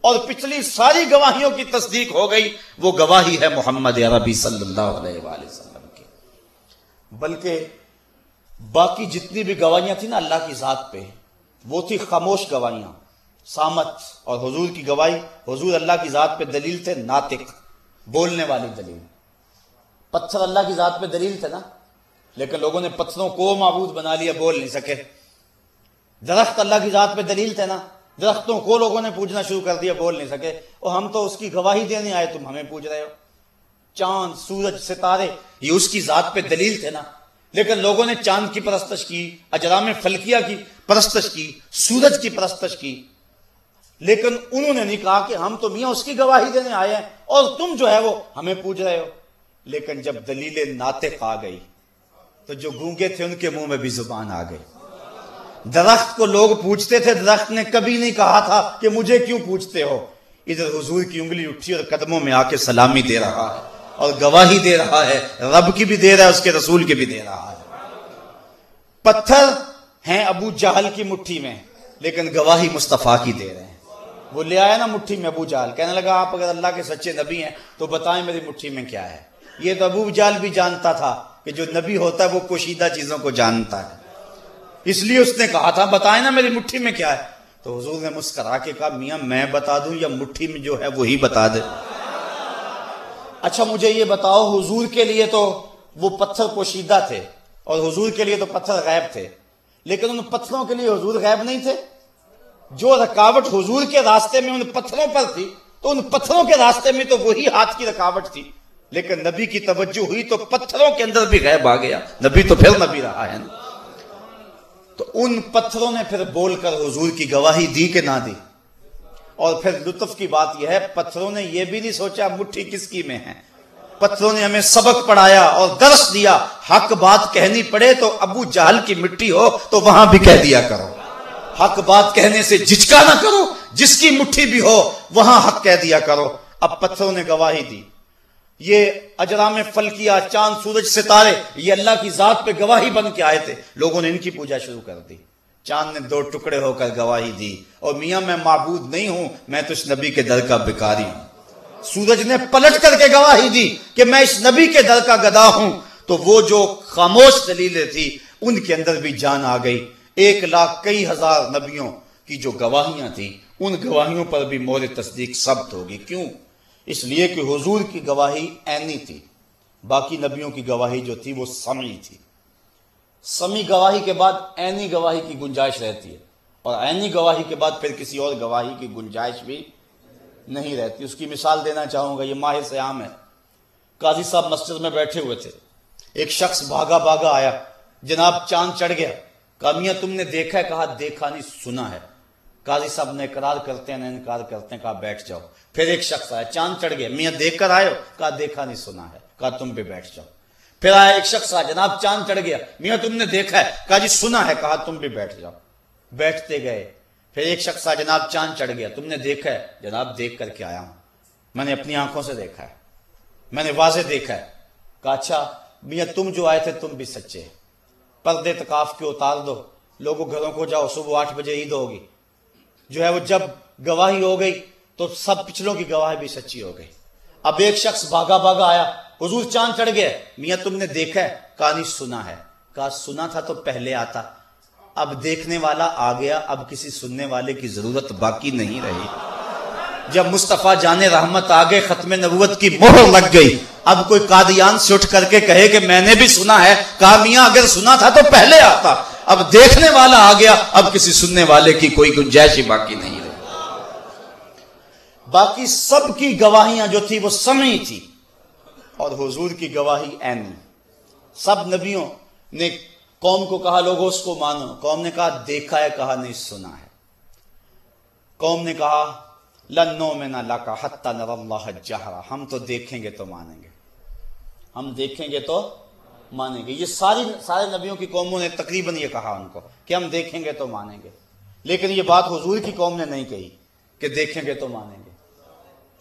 اور پچھلی ساری گواہیوں کی تصدیق ہو گئی. وہ گواہی ہے محمد عربی صلی اللہ علیہ وآلہ وسلم کی. بلکہ باقی جتنی بھی گواہیاں تھیں نا اللہ کی ذات پہ، وہ تھی خاموش گواہیاں، صامت. اور حضور کی گواہی، حضور اللہ کی ذات پہ دلیل تھے، ناطق، بولنے والی دلیل. پتھر اللہ کی ذات پہ دلیل تھے نا، لیکن لوگوں نے پتھروں کو معبود بنا لیا، بول نہیں سکے. درخت اللہ کی ذات پہ دلیل تھے نا، درختوں کو لوگوں نے پوجنا شروع کر دیا، بول نہیں سکے. اور ہم تو اس کی گواہی دینے آئے، تم ہمیں پوج رہے ہو. چاند، سورج، ستارے، یہ اس کی ذات پہ دلیل تھے نا، لیکن لوگوں نے چاند کی پرستش کی، اجرام فلکیہ کی پرستش کی، سورج کی پرستش کی. لیکن انہوں نے نہیں کہا کہ ہم تو میاں اس کی گواہی دینے آئے ہیں اور تم جو ہے وہ ہمیں پوج رہے ہو. لیکن جب دلیل ناطق آ گئی تو جو گونگے تھے ان کے منہ میں بھی زبان آ گئی. درخت کو لوگ پوچھتے تھے، درخت نے کبھی نہیں کہا تھا کہ مجھے کیوں پوچھتے ہو. ادھر حضور کی انگلی اٹھی اور قدموں میں آ کے سلامی دے رہا ہے اور گواہی دے رہا ہے، رب کی بھی دے رہا ہے، اس کے رسول کی بھی دے رہا ہے. پتھر ہیں ابو جہل کی مٹھی میں، لیکن گواہی مصطفیٰ کی دے رہے ہیں. وہ لے آیا نا مٹھی میں ابو جہل، کہنے لگا آپ اگر اللہ کے سچے نبی ہیں تو بتائیں میری مٹھی میں کیا ہے. یہ تو ابو جہل بھی جانتا تھا کہ جو نبی ہوتا ہے وہ پوشیدہ چیزوں کو جانتا ہے، اس لیے اس نے کہا تھا بتائیں نا میری مٹھی میں کیا ہے. تو حضور نے مسکرا کے کہا میاں میں بتا دوں یا مٹھی میں جو ہے وہی بتا دے. اچھا مجھے یہ بتاؤ، حضور کے لیے تو وہ پتھر پوشیدہ تھے اور حضور کے لیے تو پتھر غیب تھے، لیکن ان پتھروں کے لیے حضور غیب نہیں تھے. جو رکاوٹ حضور کے راستے میں ان پتھروں پر تھی تو ان پتھروں کے راستے میں تو وہی ہاتھ کی رکاوٹ تھی. لیکن نبی کی توجہ ہوئی تو پتھروں کے اندر بھی غیب آ گیا. نبی تو پھر نبی رہا ہے نا. تو ان پتھروں نے پھر بول کر حضور کی گواہی دی کہ نہ دی. اور پھر لطف کی بات یہ ہے پتھروں نے یہ بھی نہیں سوچا مٹھی کس کی میں ہے. پتھروں نے ہمیں سبق پڑھایا اور درس دیا، حق بات کہنی پڑے تو ابو جہل کی مٹی ہو تو وہاں بھی کہہ دیا کرو. حق بات کہنے سے جھجکا نہ کرو، جس کی مٹھی بھی ہو وہاں حق کہہ دیا کرو. اب پتھروں نے گواہی دی. یہ اجرام فلکیہ، چاند، سورج، ستارے، یہ اللہ کی ذات پہ گواہی بن کے آئے تھے. لوگوں نے ان کی پوجا شروع کر دی. چاند نے 2 ٹکڑے ہو کر گواہی دی اور میاں میں معبود نہیں ہوں، میں تو اس نبی کے در کا بھکاری ہوں. سورج نے پلٹ کر کے گواہی دی کہ میں اس نبی کے در کا گدا ہوں. تو وہ جو خاموش دلیلیں تھی ان کے اندر بھی جان آ گئی. 1 لاکھ کئی ہزار نبیوں کی جو گواہیاں تھیں ان گواہیوں پر بھی مہر تصدیق ثبت ہوگی. کیوں؟ اس لیے کہ حضور کی گواہی عینی تھی، باقی نبیوں کی گواہی جو تھی وہ سمعی تھی. سمعی گواہی کے بعد عینی گواہی کی گنجائش رہتی ہے، اور عینی گواہی کے بعد پھر کسی اور گواہی کی گنجائش بھی نہیں رہتی. اس کی مثال دینا چاہوں گا، یہ ماہ صیام ہے. قاضی صاحب مسجد میں بیٹھے ہوئے تھے، ایک شخص بھاگا بھاگا آیا، جناب چاند چڑھ گیا. کہا میاں تم نے دیکھا ہے؟ کہا دیکھا نہیں سنا ہے. قاضی صاحب نے اقرار کرتے ہیں نہ انکار کرتے ہیں. کہا بیٹھ جاؤ. پھر ایک شخص آیا، چاند چڑھ گیا. میاں دیکھ کر آئے ہو؟ کہا دیکھا نہیں سنا ہے. کہا تم بھی بیٹھ جاؤ. پھر آیا ایک شخص آیا، جناب چاند چڑھ گیا. میاں تم نے دیکھا ہے؟ کہا جی سنا ہے. کہا تم بھی بیٹھ جاؤ. بیٹھتے گئے. پھر ایک شخص آیا، جناب چاند چڑھ گیا. تم نے دیکھا ہے؟ جناب دیکھ کر کے آیا ہوں، میں نے اپنی آنکھوں سے دیکھا ہے، میں نے واضح دیکھا ہے. کہا اچھا میاں تم جو آئے تھے تم بھی سچے. پردے اعتکاف کے اتار دو، لوگوں گھروں کو جاؤ، صبح 8 بجے عید ہوگی. جو ہے وہ جب گواہی ہو گئی تو سب پچھلوں کی گواہی بھی سچی ہو گئی. اب ایک شخص بھاگا بھاگا آیا، حضور چاند چڑھ گیا. میاں تم نے دیکھا ہے؟ کہا نہیں سنا ہے. کہا سنا تھا تو پہلے آتا، اب دیکھنے والا آ گیا، اب کسی سننے والے کی ضرورت باقی نہیں رہی. جب مصطفیٰ جان رحمت آگے، ختم نبوت کی مہر لگ گئی، اب کوئی قادیان سے اٹھ کر کے کہے کہ میں نے بھی سنا ہے. کہا میاں اگر سنا تھا تو پہلے آتا، اب دیکھنے والا آ گیا، اب کسی سننے والے کی کوئی گنجائش ہی باقی نہیں رہی. باقی سب کی گواہیاں جو تھی وہ سمعی تھی اور حضور کی گواہی عینی. سب نبیوں نے قوم کو کہا لوگوں اس کو مانو. قوم نے کہا دیکھا ہے، کہا نہیں سنا ہے. قوم نے کہا لن نؤمن لک حتی نری اللہ جہرا، ہم تو دیکھیں گے تو مانیں گے، ہم دیکھیں گے تو مانیں گے. یہ سارے نبیوں کی قوموں نے تقریباً یہ کہا ان کو کہ ہم دیکھیں گے تو مانیں گے. لیکن یہ بات حضور کی قوم نے نہیں کہی کہ دیکھیں گے تو مانیں گے.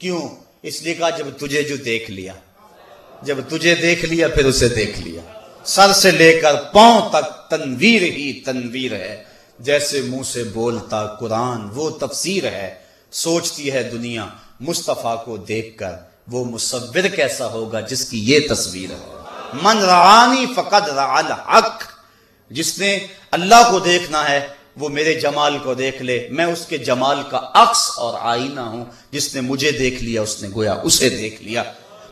کیوں؟ اس لیے کہا جب تجھے جو دیکھ لیا، جب تجھے دیکھ لیا پھر اسے دیکھ لیا. سر سے لے کر پاؤں تک تنویر ہی تنویر ہے، جیسے منہ سے بولتا قرآن وہ تفسیر ہے، سوچتی ہے دنیا مصطفیٰ کو دیکھ کر وہ مصور کیسا ہوگا جس کی یہ تصویر ہے۔ من رعانی فقد رعا الحق، جس نے اللہ کو دیکھنا ہے وہ میرے جمال کو دیکھ لے، میں اس کے جمال کا عکس اور آئینہ ہوں، جس نے مجھے دیکھ لیا اس نے گویا اسے دیکھ لیا۔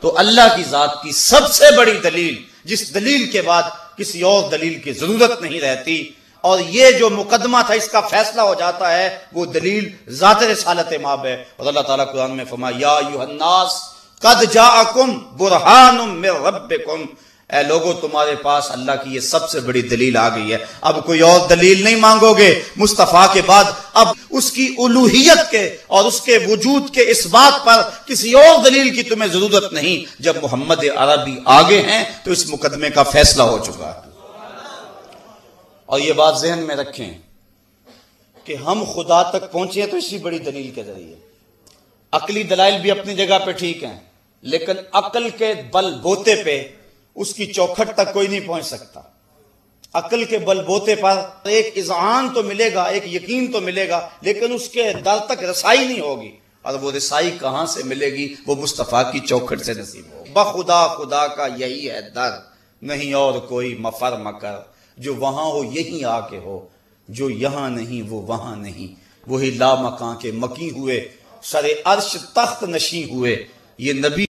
تو اللہ کی ذات کی سب سے بڑی دلیل، جس دلیل کے بعد کسی اور دلیل کی ضرورت نہیں رہتی، اور یہ جو مقدمہ تھا اس کا فیصلہ ہو جاتا ہے، وہ دلیل ذات رسالت مآب ہے۔ اور اللہ تعالیٰ قرآن میں فرمایا یا ایھا الناس قد جاءکم برہان من ربکم، اے لوگوں تمہارے پاس اللہ کی یہ سب سے بڑی دلیل آ گئی ہے، اب کوئی اور دلیل نہیں مانگو گے مصطفیٰ کے بعد، اب اس کی الوہیت کے اور اس کے وجود کے اس بات پر کسی اور دلیل کی تمہیں ضرورت نہیں۔ جب محمد عربی آگے ہیں تو اس مقدمے کا فیصلہ ہو چکا ہے۔ اور یہ بات ذہن میں رکھیں کہ ہم خدا تک پہنچے تو اسی بڑی دلیل کے ذریعے۔ عقلی دلائل بھی اپنی جگہ پہ ٹھیک ہیں، لیکن عقل کے بل بوتے پہ اس کی چوکھٹ تک کوئی نہیں پہنچ سکتا۔ عقل کے بل بوتے پر ایک اذعان تو ملے گا، ایک یقین تو ملے گا، لیکن اس کے در تک رسائی نہیں ہوگی، اور وہ رسائی کہاں سے ملے گی؟ وہ مصطفیٰ کی چوکھٹ سے نصیب ہوگی۔ بخدا خدا کا یہی ہے در، نہیں اور کوئی مفر مکر، جو وہاں ہو یہیں آ کے ہو، جو یہاں نہیں وہ وہاں نہیں، وہی لا مکان کے مکی ہوئے، سر عرش تخت نشیں ہوئے۔ یہ نبی